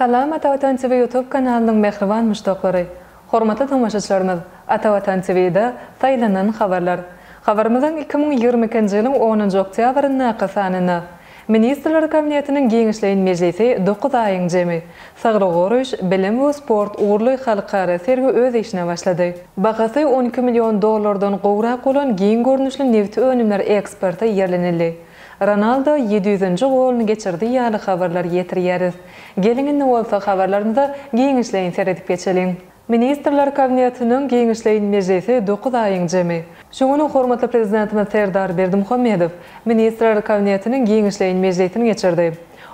Salam Atavatan TV YouTube kanalının mehriban müştaqlary. Hormatly tamaşaçylarymyz, Atavatan TV'de saýlanan habarlar. Habarymyzyň 2022-nji ýylyň 10-njy oktýabryna qasanyny Ministrler Kabinetiniň Giňişleýin Mejlisi 9 aýyň jemy saglyk goruş, bilim we sport uğurly halkara sergi öz işine başlady. Bagasy 12 milyon dollardan gowrak bolan giň görnüşli neft önümler eksporty ýerlenildi. Ronaldo 700-nji golunu geçirdi ýaly habarlar ýetirýäris. Gelinginde bolsa habarlarynda giňişleýin seredip geçelim. Ministrler Kabinetiniň Giňişleýin Mejlisi 9 aýyň jemy. Şoňuny hormatly prezidentimiz Serdar Berdimuhammedow Ministrler Kabinetiniň Giňişleýin Mejlisini geçirdi.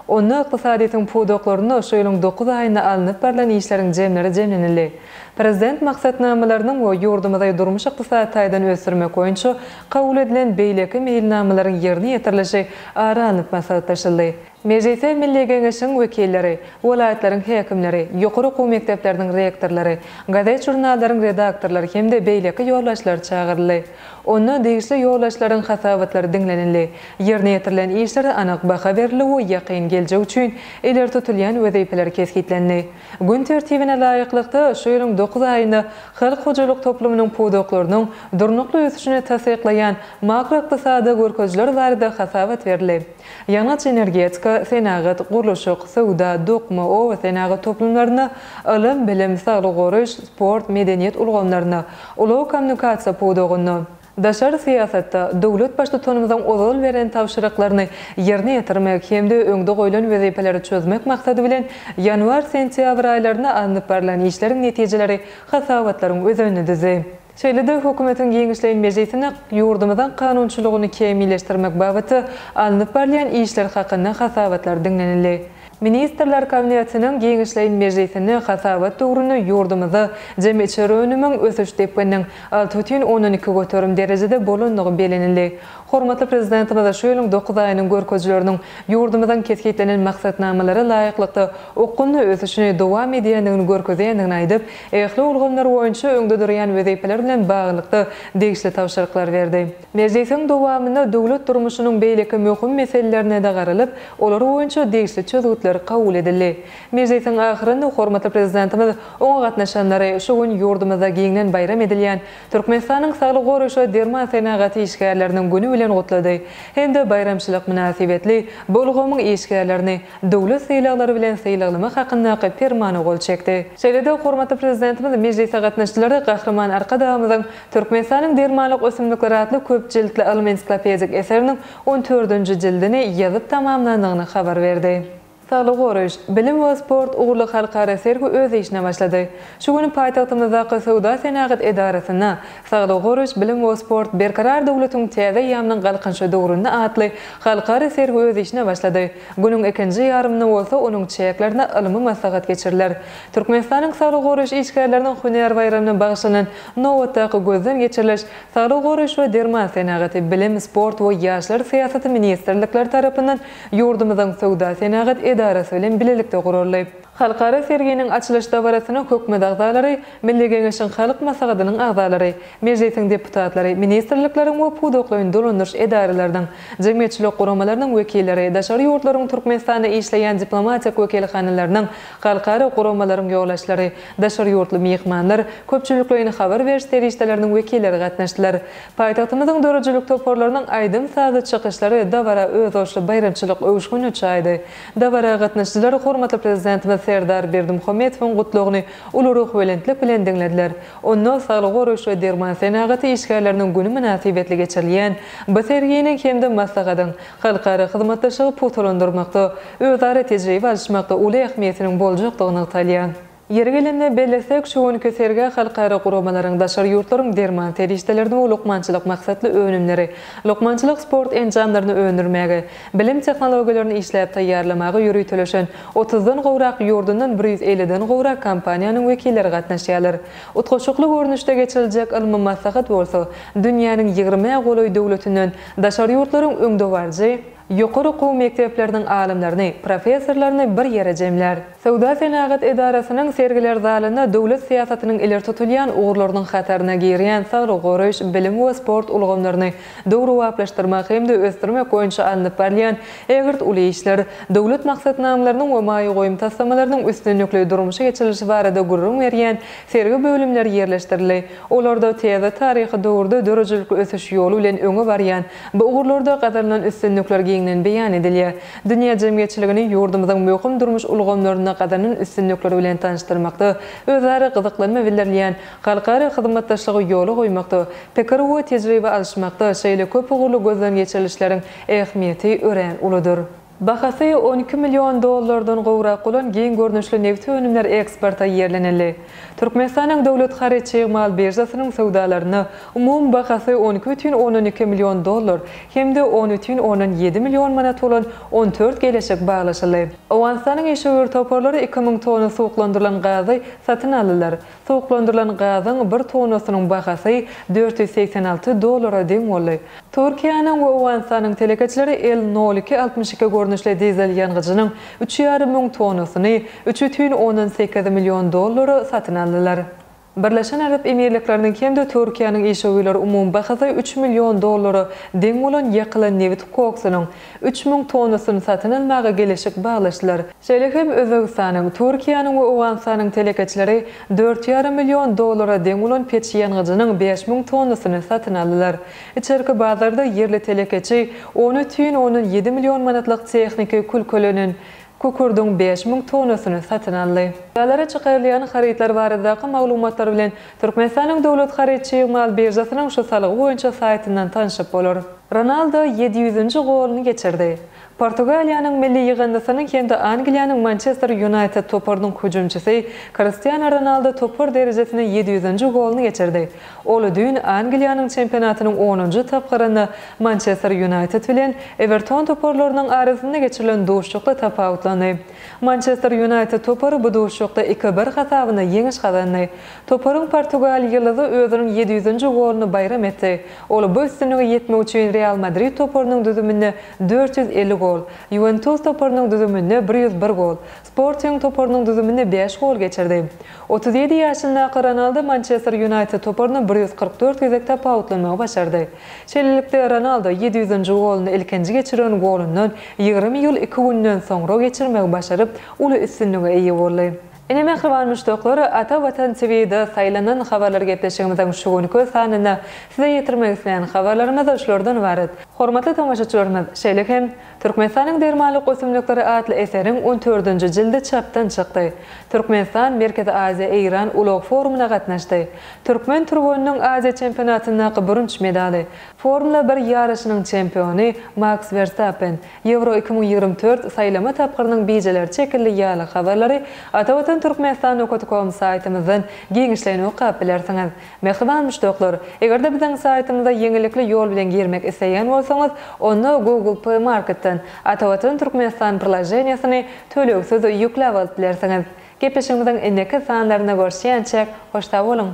Onu ykdysadyň pudoklaryny şu ýylyň 9 aýyna alınıp berilen işleriň jemleri jemlenildi. Prezident maksatnamalarynyň we ýurdumyzda durmuş ykdysady taýdan ösürmek boýunça kabul edilen beýleki meýilnamalaryň ýerine ýetirilişi aranyp maslahatlaşyldy. Mejlise Milli Geňeşiň wekilleri, welaýatlaryň häkimleri, ýokary okuw mekdepleriniň rektorlary, gazet jurnallaryň redaktorlary hemde beýleki ýoldaşlar çağıryldy. Onu degişli ýoldaşlaryň hasabatlary dinlenildi. Ýerine ýetirilen işlere anyk baha berildi we ýakyn geljek üçin eler tutulýan wezipeler kesgitlendi. Gün tertibine laýyklykda şu ýylyň 9 aýyny halk hojalyk toplumynyň pudoklarynyň durnukly ösüşine tasyklayan makro ykdysady görkezler barada hasabat berildi. Ýanyç energetika, senagat, gurulşyk, sowda, dokma, owa senagat toplumlaryna ilim, bilim, saglyk goruş, sport, medeniýet ulgamlaryna, ulaw kommunikasiýa pudogyny daşary siýasatda dowlat başlyklygymyzyň ozal beren tawşyryklaryny ýerine ýetirmek hemde öňde goýulan wezipeleri çözmek maksady bilen ýanwar-sentýabr aýlaryna alınıp berilen işleriň netijeleri hasabatlaryň özüne dizi. Şeýlede hökümetiň Giňişleýin Mejlisine ýurdumyzyň kanunçylygyny kemilleşdirmek babaty alınıp berilen işler hakynda hasabatlar dinlenildi. Ministrler Kabinetiniň Giňişleýin Mejlisine hasabat dogruny ýurdumyzda jemgyýetçiler önümiň ösüş depeniň 6,12 göterim derejede bolandygy belenildi. Hormatly prezidentimiz şu ýylyň 9 aýynyň görkezleriniň ýurdumyzdan kesgitlenen maksatnamalary laýyklykda okuny ösüşine dowam edýändigini görkezýändigini aýdyp, ähli ulgamlar boýunça öňde durýan wezipeler bilen baglykda degişli tawşyryklar berdi. Mejlisiň dowamynda dowlat durmuşynyň beýleki möhüm meselelerine de garalyp, olar boýunça degişli çözgütler kabul edildi. Mejlisiň ahyrynda hormatly prezidentimiz oňa gatnaşanlary şu gün ýurdumyzda giňlen bayram edilýän Türkmenistanyň saglyk goruşy derman senagaty işgärleriniň güni bilen gotlady. Hemde bayramçylyk münasibetli bolgamyň işgärlerini dowlat seýlaglary bilen seýlaglama hakyndaky permany gol çekdi. Şeýlede hormatly prezidentimiz mejlise gatnaşçylary Gahrman Arkadawymyzyň Türkmenistanyň dermanlyk ösümlikleri adly köp jildli ilim ensiklopediýik eseriniň 14-nji jildini ýazyp tamamlandygyny habar berdi. Saglyk goruş, bilim we sport uğurly halkara sergi öz işine başlady. Şu güni paýtagtymyzdaky Sowda Senagat Edarasyna saglyk goruş, bilim we sport berkarar dowlatyň täze ýamynyň galkynşy döwründe atly halkara sergi öz işine başlady. Günüň ikinji ýarymyna bolsa onuň çäklerine ilymy maslahat geçiriler. Türkmenistanyň saglyk goruş işgärleriniň Hünär bayramyna bagyşlanan nowatdaky gözden geçiriliş saglyk goruş we derman senagaty, bilim, sport we ýaşlar siýasaty ministrlikleri tarapyndan ýurdumyzyň Sowda Senagat Edarasy bilen bilelikde gurulýar. Halkara serginiň açylış dawrasyna hökümet agzalary, Milli Geňeşiň halk maslahatynyň agzalary, mejlisiň deputatlary, ministrlikleriň we pudoklaryň dolandyryş edaralaryndan, jemgyýetçilik guramalarynyň wekilleri, daşary ýurtlaryň Türkmenistanda işleýän diplomatiýa wekilhanalarynyň, halkara guramalaryň ýoldaşlary, daşary ýurtly mehmanlar, köpçülikligiň habar beriş terişleriniň wekilleri gatnaşdylar. Paýtagtymyzyň dörejilik toporlarynyň aýdym sazy çykyşlary dawara öz oşly bayramçylyk öwüşgüni çaýdy. Dawara gatnaşdylar hormatly prezidentimiz Serdar Berdimuhammedowyň gutlugyny uluruk welentlik bilen dinlediler. Onu saglyk goruş we derman senagaty işgärleriniň güni münasibetli geçirilýän bu serginiň hemde maslahatyň halkara hyzmatdaşlygy putulandyrmakda, özara tejribe alşmakda uly ähmiýetiniň boljakdygyny talýan. Yeri gelende bellesek şu günkü sergi halkara guramalaryň daşary ýurtlaryň derman terişdelerine we lukmançylyk maksatly önümleri, lukmançylyk sport enjamlaryny öňürmegi, bilim tehnologiýalaryny işläp taýýarlamagy ýürütülýän 30-dan gowrak ýurdundan 150-den gowrak kompaniýanyň wekilleri gatnaşýarlar. Utgaşykly görnüşde geçiriljek ilmi maslahat bolsa, dünýäniň 20 goly döwletinden daşary ýurtlaryň öňde barjy Ýokary okuw mekdepleriniň alimlerini, professorlaryny bir ýere jemler. Sowda Senagat Edarasynyň sergiler zalyna döwlet siýasatynyň ileri tutulýan ugurlarynyň hataryna girýän saglyk goraýyş, bilim we sport ulgamlaryny dogry wagtlaşdyrmak hem-de ösdürmek boýunça alınıp barýan egert uly işler, döwlet maksatnamalarynyň we maýy goýum taslamalarynyň üstünlikli durmuşa geçirilişi barada gurrun berýän sergi bölümleri ýerleşdirildi. Olarda täze taryhy döwürde dörejelik ösüş ýolu bilen öňe barýan bu ugurlarda gazarlanan üstünlikler giňden beýan edilýär. Dünýä jemgyýetçiligini ýurdumyzyň möhüm durmuş ulgamlaryna gazarlanan üstünlikleri bilen tanışdyrmakda, özleri gyzyklanma bildirilýän halkara hyzmatdaşlygy ýoly goýmakda, pikir we tejribe alşmakda şeýle köp ugurly gözden geçirilişleriň ähmiýeti ören uludur. Bahasy $12 milyon gowrak bolan giň görnüşli neft önümler eksporta ýerlenildi. Türkmenistanyň döwlet haryçy mal birjasynyň sowdalaryny umum bahasy $12,12 milyon hem-de $10,7 milyon manat bolan 14 geleşik baglaşyldy. Owensanyň eşeğir toparlary 2000 tona sowuklandyrylan gazy satyn aldylar. Sowuklandyrylan gazyň 1 tonasynyň bahasy $486 deň boldy. Türkiýanyň we Owensanyň telekeçileri El-02-62 görnüşli dizel ýangıjynyň 3,5 ming tonasyny $3,18 milyon satyn aldylar. Birleşen Arap Emirlikleriniň hem-de Türkiýanyň eşeğleri umum bahasy $3 milyon deň bolan ýakylan neft koksunyň 3000 tonasyny satyn almaga gelişik baglaşdylar. Şeýle hem Özbegistanyň, Türkiýanyň we Owensanyň telekeçileri $4,5 milyon deň bolan peç ýangıjynyň 5000 tonasyny satyn aldylar. Içerki bazarda yerli telekeçi $13,7 milyon manatlyk texniki kulkölünün kukurdun 5000 tonasyny satyn aldy. Galara çykarylýan haritlar baradaky maglumatlar bilen Türkmenistanyň döwlet haryçy mal birjasynyň şu salygy boýunça saytyndan tanışyp bolar. Ronaldo 700-nji goluny geçirdi. Portugaliýanyň milli ýygndasynyň hem-de Angliýanyň Manchester United toparynyň hüjümçisi Cristiano Ronaldo topar derejesine 700-nji goluny geçirdi. Ol dün Angliýanyň çempionatynyň 10-njy tapgyryna Manchester United bilen Everton toparlarynyň arasynda geçirilen duşçukda tapawutlandy. Manchester United topary bu duşçukda 2-1 hasabyna ýeňiş kazandy. Toparyň Portugaliýalyzy özüniň 700-nji goluny bayram etdi. Ol bu üstünlügi ýetmek üçin Real Madrid toparynyň düzüminde 450 gol, Juventus toparynyň düzüminde 101 gol, Sporting toparynyň düzüminde 5 gol geçirdi. 37 ýaşyndaky Ronaldo Manchester United toparyny 144 gezek tapawutlanmagy başardy. Şeýlelikde Ronaldo 700-nji goluny ilkinji geçiren golundan 20 ýyl 2 günden soňra geçirmegi başaryp, uly üstünlüge eýe boldy. Ene mehriban müştaklary, ata watan TV'de saýlanan habarlar gepleşigimizden şu günkü sanyna size ýetirmek isleýän habarlarymyz şulardan ibaret. Hormatly tamaşaçylarymyz, şeýle hem Türkmenistanyň dermanlyk ösümlikleri adly eseriň 14-nji jildi çapdan çykdy. Türkmenistan Merkezi Aziýa Eýran ulug forumuna gatnaşdy. Türkmen turbonynyň Aziýa çempionatynyň 1-nji medali. Formula 1 ýarışynyň çempiony Max Verstappen Euro 2024 saýlama tapgyrynyň bijeleri çekildi ýaly habarlary ata Türkmenistan okutkom saytymyzdan giňişlerini okap bilersiňiz. Mehriban müştaklar, egerde biziň saytymyza ýeňilikli ýol bilen girmek isleýän bolsaňyz, onu Google Play Marketden Atawatyn Türkmenistan prilajeniýasyny töleksiz ýükläp alyp bilersiňiz. Gepleşigimizden enneki sanlaryna görüşýänçek hoşta bolun.